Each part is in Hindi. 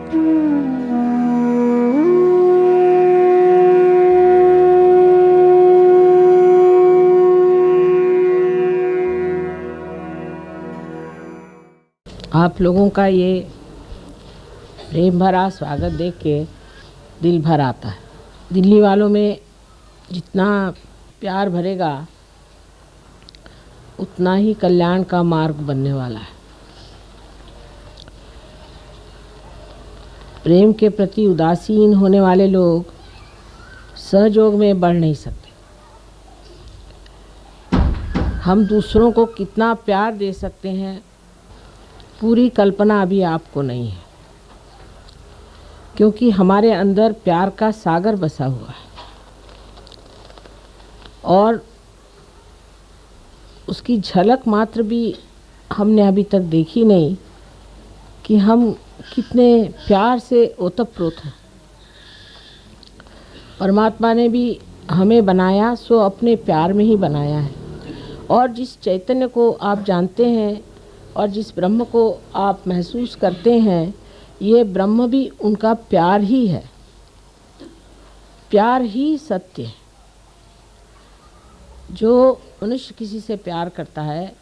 आप लोगों का ये प्रेम भरा स्वागत देख के दिल भर आता है। दिल्ली वालों में जितना प्यार भरेगा उतना ही कल्याण का मार्ग बनने वाला है। प्रेम के प्रति उदासीन होने वाले लोग सहयोग में बढ़ नहीं सकते। हम दूसरों को कितना प्यार दे सकते हैं, पूरी कल्पना अभी आपको नहीं है, क्योंकि हमारे अंदर प्यार का सागर बसा हुआ है और उसकी झलक मात्र भी हमने अभी तक देखी नहीं कि हम कितने प्यार से ओतप्रोत हैं। परमात्मा ने भी हमें बनाया सो अपने प्यार में ही बनाया है, और जिस चैतन्य को आप जानते हैं और जिस ब्रह्म को आप महसूस करते हैं, ये ब्रह्म भी उनका प्यार ही है। प्यार ही सत्य है। जो मनुष्य किसी से प्यार करता है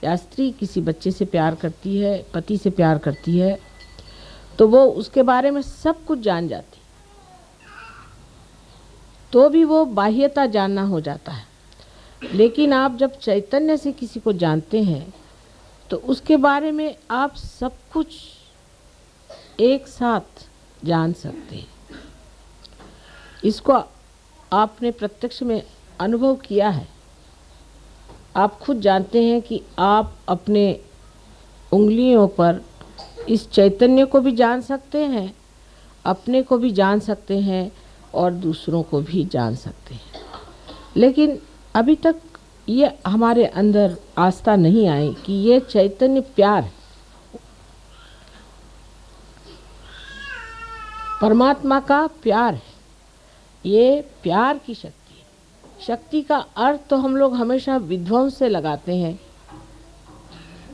या स्त्री किसी बच्चे से प्यार करती है, पति से प्यार करती है, तो वो उसके बारे में सब कुछ जान जाती, तो भी वो बाह्यता जानना हो जाता है। लेकिन आप जब चैतन्य से किसी को जानते हैं तो उसके बारे में आप सब कुछ एक साथ जान सकते हैं। इसको आपने प्रत्यक्ष में अनुभव किया है। आप खुद जानते हैं कि आप अपने उंगलियों पर इस चैतन्य को भी जान सकते हैं, अपने को भी जान सकते हैं और दूसरों को भी जान सकते हैं। लेकिन अभी तक ये हमारे अंदर आस्था नहीं आई कि ये चैतन्य प्यार है। परमात्मा का प्यार है। ये प्यार की शक्ति है। शक्ति का अर्थ तो हम लोग हमेशा विध्वंस से लगाते हैं,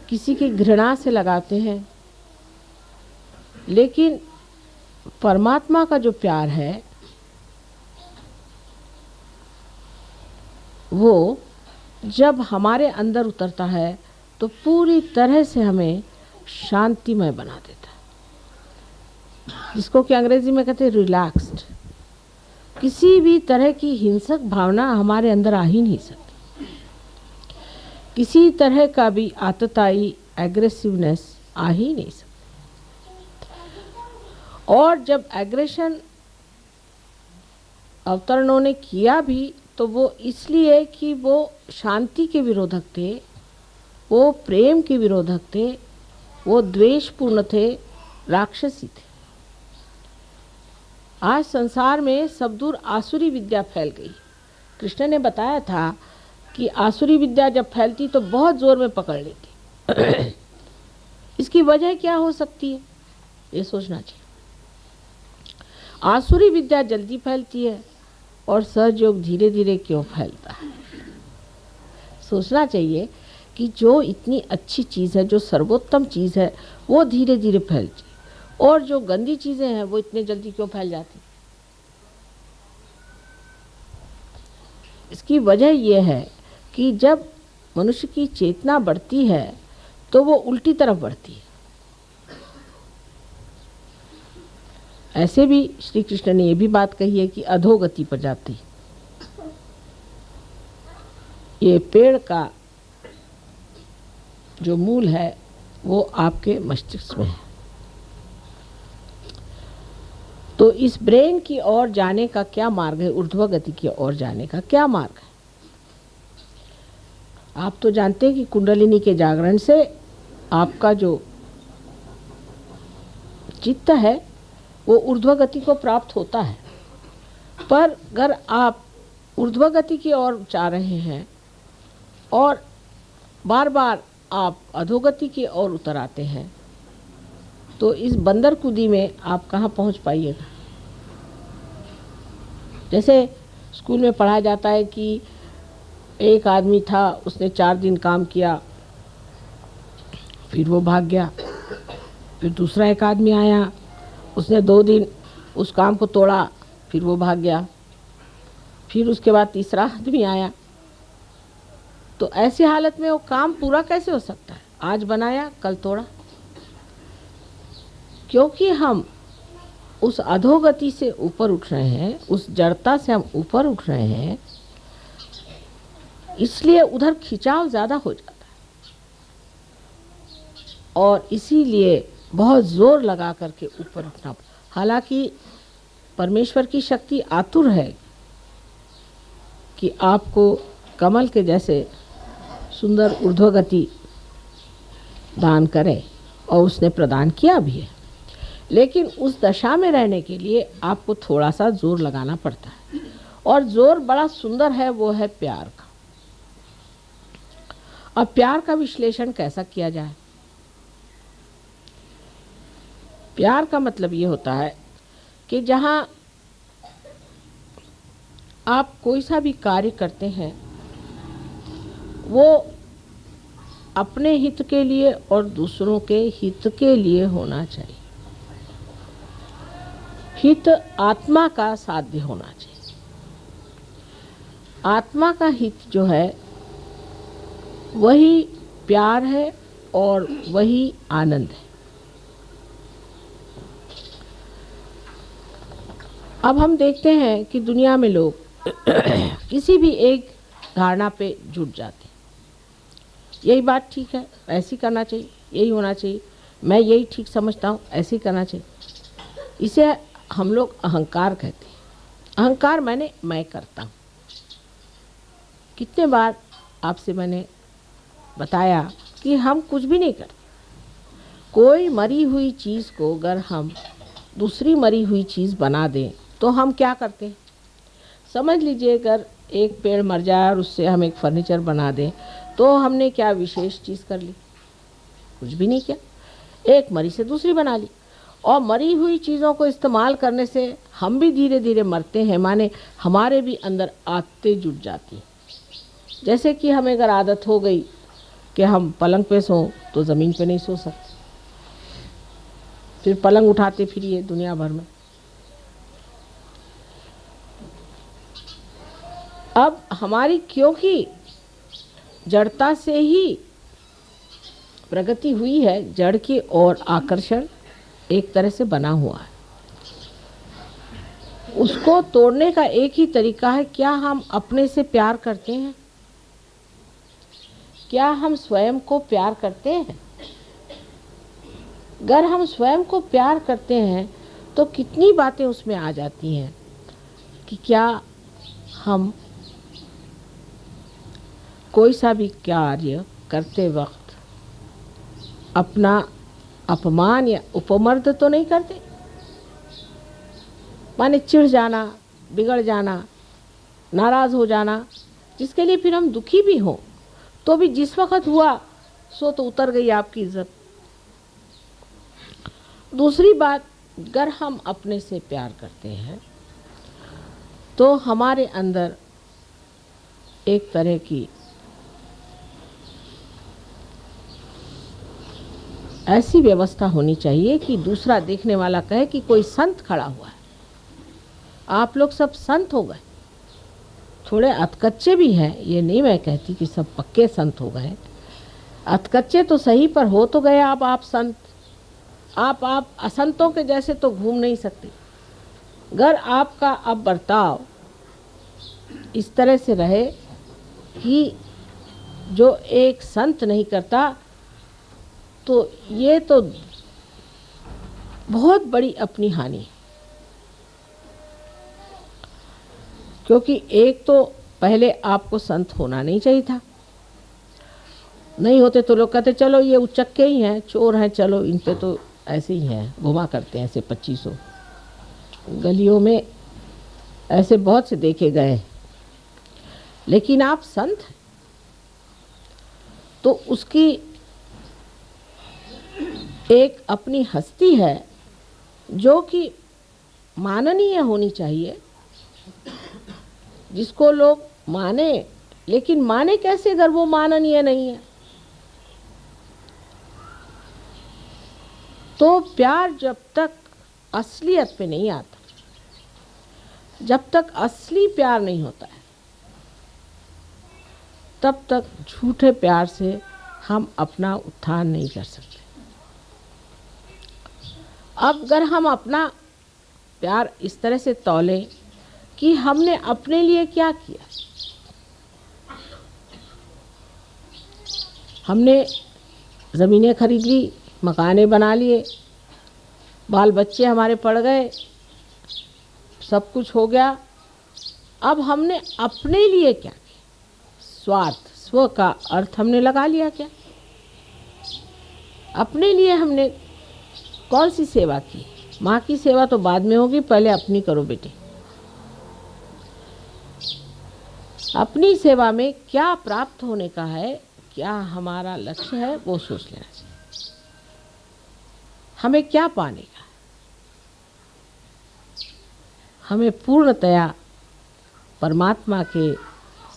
किसी की घृणा से लगाते हैं, लेकिन परमात्मा का जो प्यार है वो जब हमारे अंदर उतरता है तो पूरी तरह से हमें शांतिमय बना देता है, जिसको कि अंग्रेजी में कहते हैं रिलैक्स्ड। किसी भी तरह की हिंसक भावना हमारे अंदर आ ही नहीं सकती। किसी तरह का भी आतताई एग्रेसिवनेस आ ही नहीं सकती। और जब एग्रेशन अवतरणों ने किया भी तो वो इसलिए कि वो शांति के विरोधक थे, वो प्रेम के विरोधक थे, वो द्वेषपूर्ण थे, राक्षसी थे। आज संसार में सब दूर आसुरी विद्या फैल गई। कृष्ण ने बताया था कि आसुरी विद्या जब फैलती तो बहुत जोर में पकड़ लेती। इसकी वजह क्या हो सकती है, ये सोचना चाहिए। आसुरी विद्या जल्दी फैलती है और सहयोग धीरे धीरे क्यों फैलता है। सोचना चाहिए कि जो इतनी अच्छी चीज़ है, जो सर्वोत्तम चीज़ है, वो धीरे धीरे फैलती, और जो गंदी चीज़ें हैं वो इतने जल्दी क्यों फैल जाती। इसकी वजह यह है कि जब मनुष्य की चेतना बढ़ती है तो वो उल्टी तरफ बढ़ती है। ऐसे भी श्री कृष्ण ने यह भी बात कही है कि अधोगति पर जाती। ये पेड़ का जो मूल है वो आपके मस्तिष्क में है। तो इस ब्रेन की ओर जाने का क्या मार्ग है, ऊर्ध्व गति की ओर जाने का क्या मार्ग है। आप तो जानते हैं कि कुंडलिनी के जागरण से आपका जो चित्त है वो ऊर्ध्व गति को प्राप्त होता है। पर अगर आप ऊर्ध्व गति की ओर जा रहे हैं और बार बार आप अधोगति की ओर उतर आते हैं तो इस बंदर कुदी में आप कहाँ पहुँच पाइएगा। जैसे स्कूल में पढ़ाया जाता है कि एक आदमी था, उसने 4 दिन काम किया, फिर वो भाग गया। फिर दूसरा एक आदमी आया, उसने 2 दिन उस काम को तोड़ा, फिर वो भाग गया, फिर उसके बाद तीसरा आदमी आया। तो ऐसी हालत में वो काम पूरा कैसे हो सकता है? आज बनाया कल तोड़ा। क्योंकि हम उस अधोगति से ऊपर उठ रहे हैं, उस जड़ता से हम ऊपर उठ रहे हैं, इसलिए उधर खिंचाव ज़्यादा हो जाता है और इसीलिए बहुत ज़ोर लगा करके ऊपर उठना। हालांकि परमेश्वर की शक्ति आतुर है कि आपको कमल के जैसे सुंदर ऊर्ध्वगति दान करे, और उसने प्रदान किया भी है। लेकिन उस दशा में रहने के लिए आपको थोड़ा सा जोर लगाना पड़ता है, और जोर बड़ा सुंदर है, वो है प्यार का। अब प्यार का विश्लेषण कैसा किया जाए? प्यार का मतलब ये होता है कि जहाँ आप कोई सा भी कार्य करते हैं वो अपने हित के लिए और दूसरों के हित के लिए होना चाहिए। हित आत्मा का साध्य होना चाहिए। आत्मा का हित जो है वही प्यार है और वही आनंद है। अब हम देखते हैं कि दुनिया में लोग किसी भी एक धारणा पे जुट जाते हैं। यही बात ठीक है, ऐसी करना चाहिए, यही होना चाहिए, मैं यही ठीक समझता हूँ, ऐसे ही करना चाहिए। इसे हम लोग अहंकार कहते हैं। अहंकार माने मैं करता हूँ। कितने बार आपसे मैंने बताया कि हम कुछ भी नहीं करते। कोई मरी हुई चीज़ को अगर हम दूसरी मरी हुई चीज़ बना दें तो हम क्या करते हैं? समझ लीजिए अगर एक पेड़ मर जाए और उससे हम एक फर्नीचर बना दें तो हमने क्या विशेष चीज़ कर ली? कुछ भी नहीं किया। एक मरी से दूसरी बना ली। और मरी हुई चीज़ों को इस्तेमाल करने से हम भी धीरे धीरे मरते हैं, माने हमारे भी अंदर आदतें जुट जाती हैं। जैसे कि हमें अगर आदत हो गई कि हम पलंग पे सों तो ज़मीन पे नहीं सो सकते, फिर पलंग उठाते फिरिए दुनिया भर में। अब हमारी क्योंकि जड़ता से ही प्रगति हुई है, जड़ की ओर आकर्षण एक तरह से बना हुआ है। उसको तोड़ने का एक ही तरीका है, क्या हम अपने से प्यार करते हैं? क्या हम स्वयं को प्यार करते हैं? अगर हम स्वयं को प्यार करते हैं तो कितनी बातें उसमें आ जाती हैं कि क्या हम कोई सा भी कार्य करते वक्त अपना अपमान या उपमर्द तो नहीं करते। माने चिढ़ जाना, बिगड़ जाना, नाराज़ हो जाना, जिसके लिए फिर हम दुखी भी हों तो भी जिस वक्त हुआ सो तो उतर गई आपकी इज्जत। दूसरी बात, अगर हम अपने से प्यार करते हैं तो हमारे अंदर एक तरह की ऐसी व्यवस्था होनी चाहिए कि दूसरा देखने वाला कहे कि कोई संत खड़ा हुआ है। आप लोग सब संत हो गए, थोड़े अधकच्चे भी हैं, ये नहीं मैं कहती कि सब पक्के संत हो गए। अधकच्चे तो सही, पर हो तो गए आप संत। आप असंतों के जैसे तो घूम नहीं सकते। अगर आपका अब बर्ताव इस तरह से रहे कि जो एक संत नहीं करता, तो ये तो बहुत बड़ी अपनी हानि है। क्योंकि एक तो पहले आपको संत होना नहीं चाहिए था। नहीं होते तो लोग कहते चलो ये उचक्के ही हैं, चोर हैं, चलो इन पे तो ऐसे ही हैं, घुमा करते हैं ऐसे 2500। गलियों में ऐसे बहुत से देखे गए। लेकिन आप संत हैं तो उसकी एक अपनी हस्ती है जो कि माननीय होनी चाहिए, जिसको लोग माने। लेकिन माने कैसे अगर वो माननीय नहीं है? तो प्यार जब तक असलियत पे नहीं आता, जब तक असली प्यार नहीं होता है, तब तक झूठे प्यार से हम अपना उत्थान नहीं कर सकते। अब अगर हम अपना प्यार इस तरह से तौलें कि हमने अपने लिए क्या किया, हमने ज़मीनें खरीद ली, मकाने बना लिए, बाल बच्चे हमारे पढ़ गए, सब कुछ हो गया। अब हमने अपने लिए क्या किया? स्वार्थ, स्व का अर्थ हमने लगा लिया क्या? अपने लिए हमने कौन सी सेवा की? माँ की सेवा तो बाद में होगी, पहले अपनी करो बेटे। अपनी सेवा में क्या प्राप्त होने का है, क्या हमारा लक्ष्य है, वो सोच लेना चाहिए। हमें क्या पाने का? हमें पूर्णतया परमात्मा के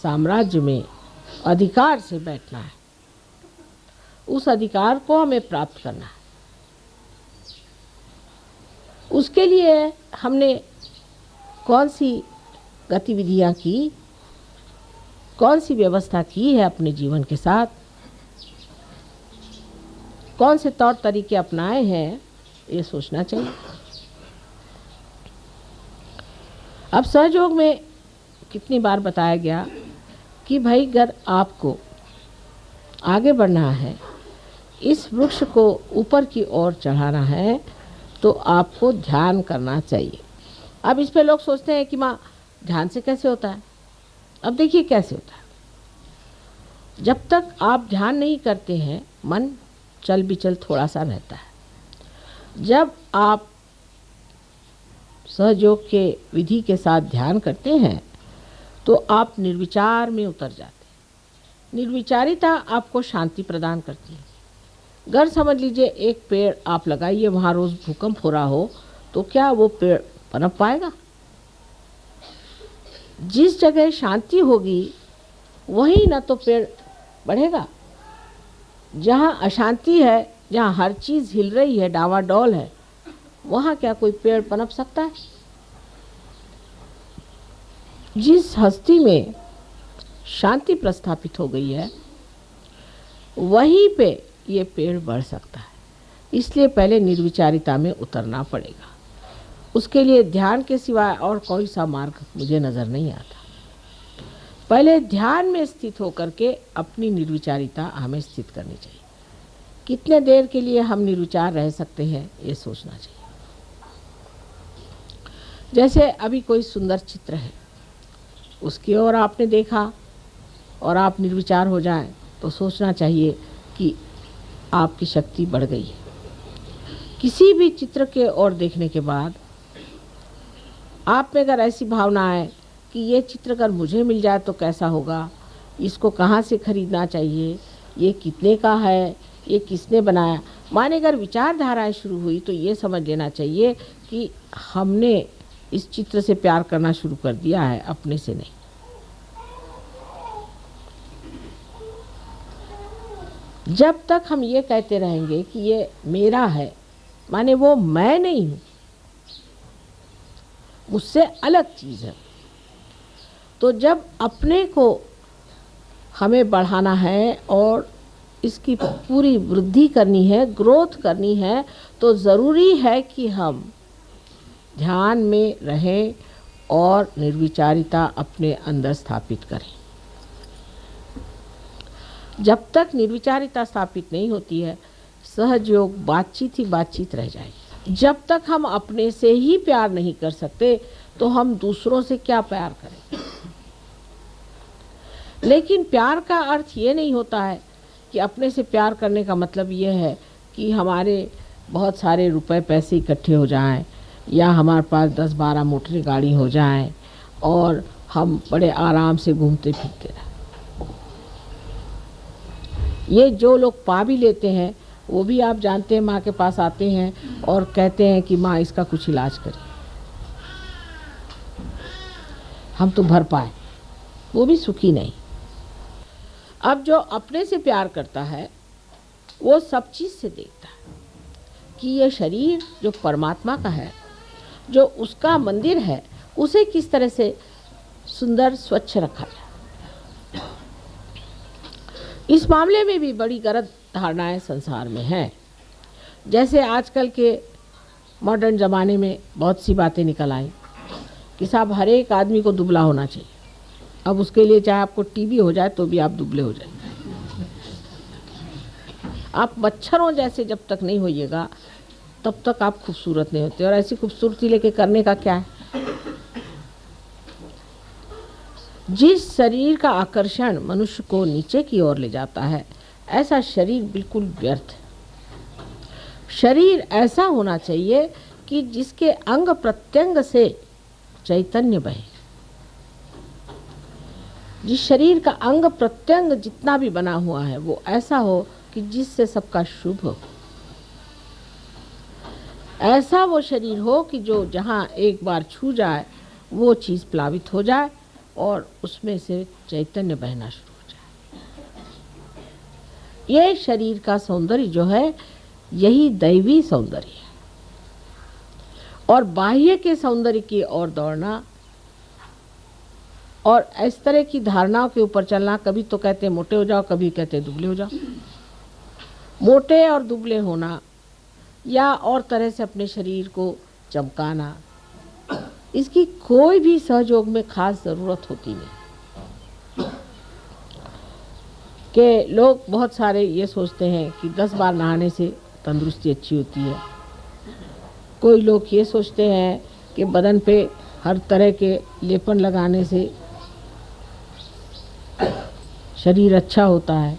साम्राज्य में अधिकार से बैठना है। उस अधिकार को हमें प्राप्त करना है। उसके लिए हमने कौन सी गतिविधियां की, कौन सी व्यवस्था की है अपने जीवन के साथ, कौन से तौर तरीके अपनाए हैं, ये सोचना चाहिए। अब सहयोग में कितनी बार बताया गया कि भाई अगर आपको आगे बढ़ना है, इस वृक्ष को ऊपर की ओर चढ़ाना है, तो आपको ध्यान करना चाहिए। अब इस पे लोग सोचते हैं कि माँ ध्यान से कैसे होता है? अब देखिए कैसे होता है। जब तक आप ध्यान नहीं करते हैं, मन चल बिचल थोड़ा सा रहता है। जब आप सहयोग के विधि के साथ ध्यान करते हैं तो आप निर्विचार में उतर जाते हैं। निर्विचारिता आपको शांति प्रदान करती है। अगर समझ लीजिए एक पेड़ आप लगाइए, वहाँ रोज़ भूकंप हो रहा हो, तो क्या वो पेड़ पनप पाएगा? जिस जगह शांति होगी वहीं ना तो पेड़ बढ़ेगा। जहाँ अशांति है, जहाँ हर चीज़ हिल रही है, डावाडोल है, वहाँ क्या कोई पेड़ पनप सकता है? जिस हस्ती में शांति प्रस्थापित हो गई है, वहीं पे ये पेड़ बढ़ सकता है। इसलिए पहले निर्विचारिता में उतरना पड़ेगा। उसके लिए ध्यान के सिवाय और कोई सा मार्ग मुझे नज़र नहीं आता। पहले ध्यान में स्थित होकर के अपनी निर्विचारिता हमें स्थित करनी चाहिए। कितने देर के लिए हम निर्विचार रह सकते हैं, ये सोचना चाहिए। जैसे अभी कोई सुंदर चित्र है, उसकी ओर आपने देखा और आप निर्विचार हो जाएं, तो सोचना चाहिए कि आपकी शक्ति बढ़ गई है। किसी भी चित्र के ओर देखने के बाद आप में अगर ऐसी भावना है कि ये चित्र अगर मुझे मिल जाए तो कैसा होगा, इसको कहाँ से खरीदना चाहिए, ये कितने का है, ये किसने बनाया, माने अगर विचारधाराएं शुरू हुई, तो ये समझ लेना चाहिए कि हमने इस चित्र से प्यार करना शुरू कर दिया है, अपने से नहीं। जब तक हम ये कहते रहेंगे कि ये मेरा है, माने वो मैं नहीं हूँ, मुझसे अलग चीज़ है। तो जब अपने को हमें बढ़ाना है और इसकी पूरी वृद्धि करनी है, ग्रोथ करनी है, तो ज़रूरी है कि हम ध्यान में रहें और निर्विचारिता अपने अंदर स्थापित करें। जब तक निर्विचारिता स्थापित नहीं होती है, सहयोग बातचीत ही बातचीत रह जाएगी। जब तक हम अपने से ही प्यार नहीं कर सकते, तो हम दूसरों से क्या प्यार करें? लेकिन प्यार का अर्थ ये नहीं होता है कि अपने से प्यार करने का मतलब ये है कि हमारे बहुत सारे रुपए पैसे इकट्ठे हो जाएं, या हमारे पास 10-12 मोटर गाड़ी हो जाएं और हम बड़े आराम से घूमते फिरते रहें। ये जो लोग पा भी लेते हैं, वो भी आप जानते हैं माँ के पास आते हैं और कहते हैं कि माँ इसका कुछ इलाज करें, हम तो भर पाए, वो भी सुखी नहीं। अब जो अपने से प्यार करता है, वो सब चीज़ से देखता है कि ये शरीर जो परमात्मा का है, जो उसका मंदिर है उसे किस तरह से सुंदर स्वच्छ रखा जाए। इस मामले में भी बड़ी गलत धारणाएं संसार में हैं। जैसे आजकल के मॉडर्न ज़माने में बहुत सी बातें निकल आई कि साहब हर एक आदमी को दुबला होना चाहिए। अब उसके लिए चाहे आपको टीबी हो जाए तो भी आप दुबले हो जाएंगे। आप मच्छरों जैसे जब तक नहीं होइएगा तब तक आप खूबसूरत नहीं होते। और ऐसी खूबसूरती लेके करने का क्या है? जिस शरीर का आकर्षण मनुष्य को नीचे की ओर ले जाता है, ऐसा शरीर बिल्कुल व्यर्थ है। शरीर ऐसा होना चाहिए कि जिसके अंग प्रत्यंग से चैतन्य बहे। जिस शरीर का अंग प्रत्यंग जितना भी बना हुआ है वो ऐसा हो कि जिससे सबका शुभ हो। ऐसा वो शरीर हो कि जो जहाँ एक बार छू जाए वो चीज़ प्लावित हो जाए और उसमें से चैतन्य बहना शुरू हो जाए। ये शरीर का सौंदर्य जो है यही दैवी सौंदर्य है। और बाह्य के सौंदर्य की ओर दौड़ना और इस तरह की धारणाओं के ऊपर चलना, कभी तो कहते हैं मोटे हो जाओ, कभी कहते हैं दुबले हो जाओ। मोटे और दुबले होना या और तरह से अपने शरीर को चमकाना, इसकी कोई भी सहयोग में खास ज़रूरत होती नहीं। कि लोग बहुत सारे ये सोचते हैं कि 10 बार नहाने से तंदुरुस्ती अच्छी होती है। कोई लोग ये सोचते हैं कि बदन पे हर तरह के लेपन लगाने से शरीर अच्छा होता है।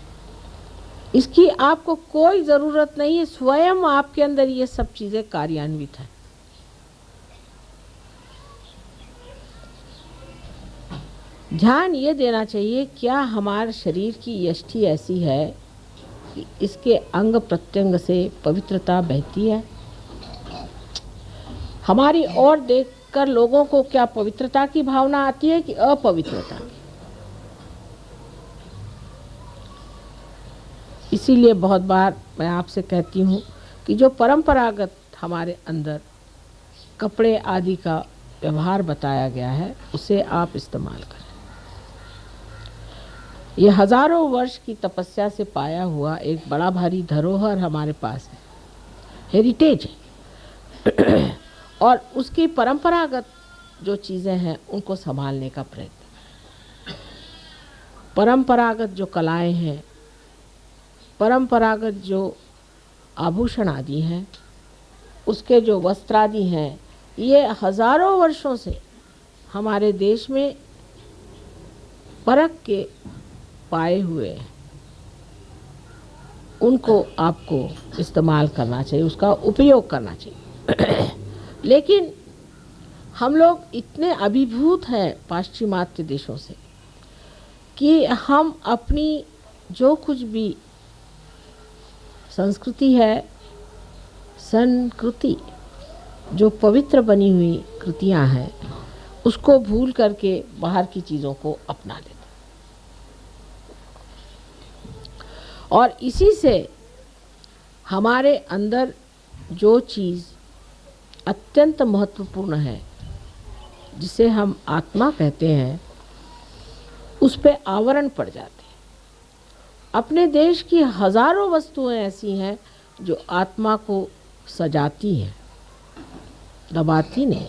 इसकी आपको कोई ज़रूरत नहीं है। स्वयं आपके अंदर ये सब चीज़ें कार्यान्वित हैं। ध्यान ये देना चाहिए, क्या हमारे शरीर की यष्टि ऐसी है कि इसके अंग प्रत्यंग से पवित्रता बहती है? हमारी ओर देखकर लोगों को क्या पवित्रता की भावना आती है कि अपवित्रता की? इसीलिए बहुत बार मैं आपसे कहती हूँ कि जो परंपरागत हमारे अंदर कपड़े आदि का व्यवहार बताया गया है उसे आप इस्तेमाल करें। ये हजारों वर्ष की तपस्या से पाया हुआ एक बड़ा भारी धरोहर हमारे पास है, हेरिटेज है। और उसकी परंपरागत जो चीज़ें हैं उनको संभालने का प्रयत्न। परंपरागत जो कलाएं हैं, परंपरागत जो आभूषण आदि हैं, उसके जो वस्त्र आदि हैं, ये हजारों वर्षों से हमारे देश में परख के पाए हुए हैं। उनको आपको इस्तेमाल करना चाहिए, उसका उपयोग करना चाहिए। लेकिन हम लोग इतने अभिभूत हैं पाश्चिमात्य देशों से कि हम अपनी जो कुछ भी संस्कृति है, संस्कृति जो पवित्र बनी हुई कृतियां हैं, उसको भूल करके बाहर की चीज़ों को अपना लेते। और इसी से हमारे अंदर जो चीज़ अत्यंत महत्वपूर्ण है, जिसे हम आत्मा कहते हैं, उस पे आवरण पड़ जाते हैं। अपने देश की हजारों वस्तुएं ऐसी हैं जो आत्मा को सजाती हैं, दबाती नहीं।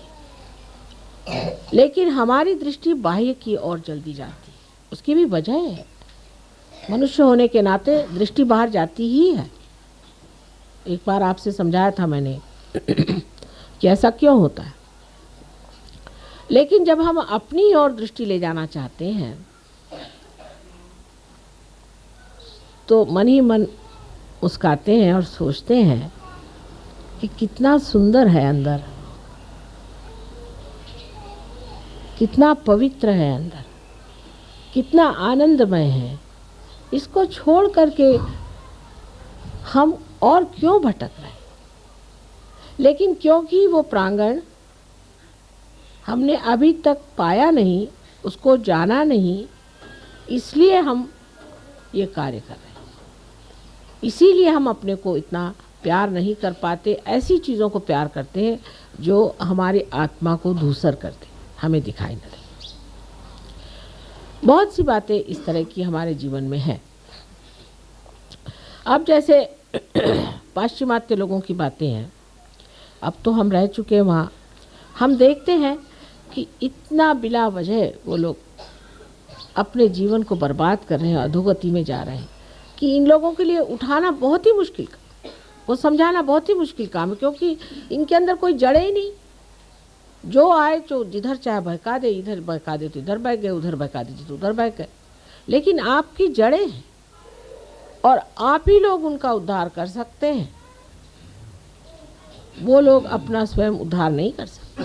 लेकिन हमारी दृष्टि बाह्य की ओर जल्दी जाती है। उसकी भी वजह है, मनुष्य होने के नाते दृष्टि बाहर जाती ही है। एक बार आपसे समझाया था मैंने कि ऐसा क्यों होता है। लेकिन जब हम अपनी ओर दृष्टि ले जाना चाहते हैं तो मन ही मन मुस्काते हैं और सोचते हैं कि कितना सुंदर है अंदर, कितना पवित्र है अंदर, कितना आनंदमय है। इसको छोड़ करके हम और क्यों भटक रहे हैं? लेकिन क्योंकि वो प्रांगण हमने अभी तक पाया नहीं, उसको जाना नहीं, इसलिए हम ये कार्य कर रहे हैं। इसीलिए हम अपने को इतना प्यार नहीं कर पाते, ऐसी चीज़ों को प्यार करते हैं जो हमारी आत्मा को धूसर कर दे, हमें दिखाई न दे। बहुत सी बातें इस तरह की हमारे जीवन में हैं। अब जैसे पाश्चिमात्य लोगों की बातें हैं, अब तो हम रह चुके हैं वहाँ, हम देखते हैं कि इतना बिला वजह वो लोग अपने जीवन को बर्बाद कर रहे हैं, अधोगति में जा रहे हैं, कि इन लोगों के लिए उठाना बहुत ही मुश्किल काम, वो समझाना बहुत ही मुश्किल काम है, क्योंकि इनके अंदर कोई जड़े ही नहीं। जो आए तो जिधर चाहे बहका दे, इधर बहका दे तो इधर बह गए, उधर बहका दे तो उधर बह गए। लेकिन आपकी जड़ें हैं और आप ही लोग उनका उद्धार कर सकते हैं। वो लोग अपना स्वयं उद्धार नहीं कर सकते,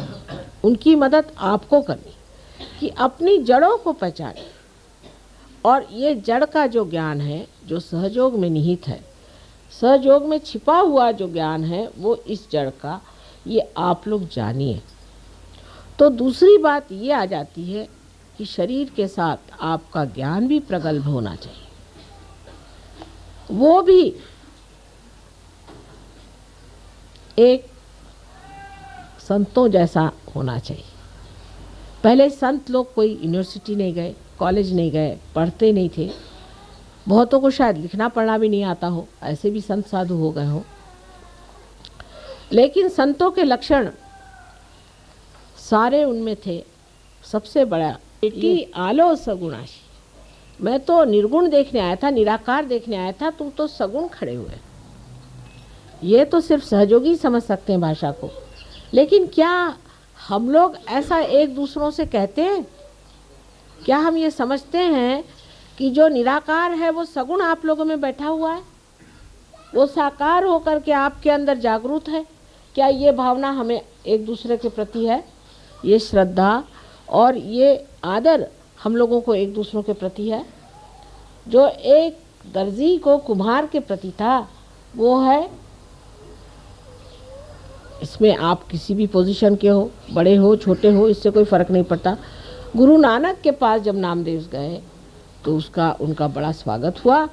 उनकी मदद आपको करनी कि अपनी जड़ों को पहचाने। और ये जड़ का जो ज्ञान है, जो सहयोग में निहित है, सहयोग में छिपा हुआ जो ज्ञान है, वो इस जड़ का, ये आप लोग जानिए। तो दूसरी बात ये आ जाती है कि शरीर के साथ आपका ज्ञान भी प्रगल्भ होना चाहिए, वो भी एक संतों जैसा होना चाहिए। पहले संत लोग कोई यूनिवर्सिटी नहीं गए, कॉलेज नहीं गए, पढ़ते नहीं थे, बहुतों को शायद लिखना पढ़ना भी नहीं आता हो, ऐसे भी संत साधु हो गए हो। लेकिन संतों के लक्षण सारे उनमें थे। सबसे बड़ा, बेटी आलो सगुणाशी, मैं तो निर्गुण देखने आया था, निराकार देखने आया था, तुम तो सगुण खड़े हुए। ये तो सिर्फ सहयोगी समझ सकते हैं भाषा को, लेकिन क्या हम लोग ऐसा एक दूसरों से कहते हैं? क्या हम ये समझते हैं कि जो निराकार है वो सगुण आप लोगों में बैठा हुआ है, वो साकार होकर के आपके अंदर जागरूक है? क्या ये भावना हमें एक दूसरे के प्रति है? ये श्रद्धा और ये आदर हम लोगों को एक दूसरों के प्रति है? जो एक दर्जी को कुम्हार के प्रति था, वो है। इसमें आप किसी भी पोजीशन के हो, बड़े हो छोटे हो, इससे कोई फ़र्क नहीं पड़ता। गुरु नानक के पास जब नामदेव गए तो उनका बड़ा स्वागत हुआ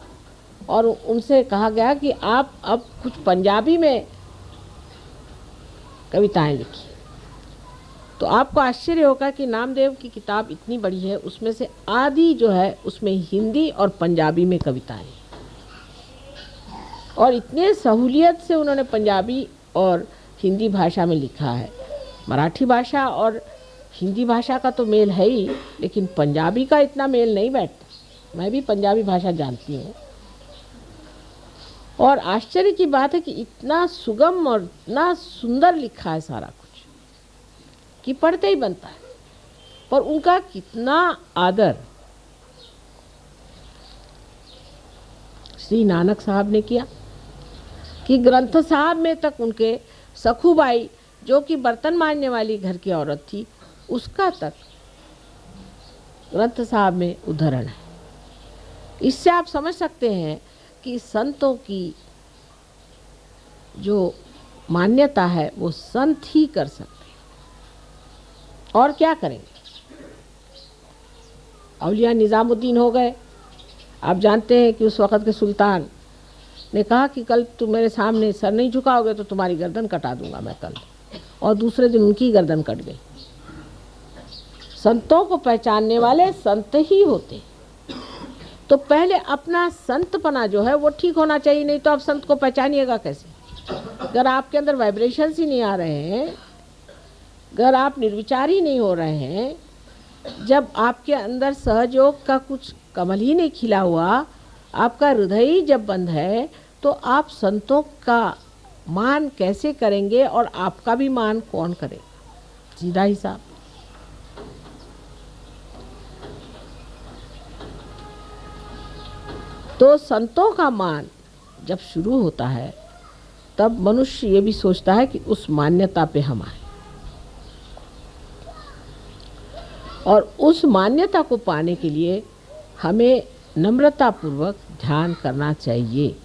और उनसे कहा गया कि आप अब कुछ पंजाबी में कविताएं लिखी। तो आपको आश्चर्य होगा कि नामदेव की किताब इतनी बड़ी है, उसमें से आधी जो है उसमें हिंदी और पंजाबी में कविताएं, और इतने सहूलियत से उन्होंने पंजाबी और हिंदी भाषा में लिखा है। मराठी भाषा और हिंदी भाषा का तो मेल है ही, लेकिन पंजाबी का इतना मेल नहीं बैठता। मैं भी पंजाबी भाषा जानती हूँ, और आश्चर्य की बात है कि इतना सुगम और इतना सुंदर लिखा है सारा कुछ कि पढ़ते ही बनता है। पर उनका कितना आदर श्री नानक साहब ने किया कि ग्रंथ साहब में तक उनके सखूबाई, जो कि बर्तन मांजने वाली घर की औरत थी, उसका तक ग्रंथ साहब में उदाहरण है। इससे आप समझ सकते हैं कि संतों की जो मान्यता है वो संत ही कर सकते हैं, और क्या करेंगे। औलिया निज़ामुद्दीन हो गए। आप जानते हैं कि उस वक़्त के सुल्तान ने कहा कि कल तुम मेरे सामने सर नहीं झुकाओगे तो तुम्हारी गर्दन कटा दूंगा मैं कल, और दूसरे दिन उनकी गर्दन कट गई। संतों को पहचानने वाले संत ही होते। तो पहले अपना संतपना जो है वो ठीक होना चाहिए, नहीं तो आप संत को पहचानिएगा कैसे? अगर आपके अंदर वाइब्रेशंस ही नहीं आ रहे हैं, अगर आप निर्विचार ही नहीं हो रहे हैं, जब आपके अंदर सहयोग का कुछ कमल ही नहीं खिला हुआ, आपका हृदय ही जब बंद है, तो आप संतों का मान कैसे करेंगे, और आपका भी मान कौन करेगा? सीधा हिसाब। तो संतों का मान जब शुरू होता है, तब मनुष्य ये भी सोचता है कि उस मान्यता पे हम आए, और उस मान्यता को पाने के लिए हमें नम्रतापूर्वक ध्यान करना चाहिए।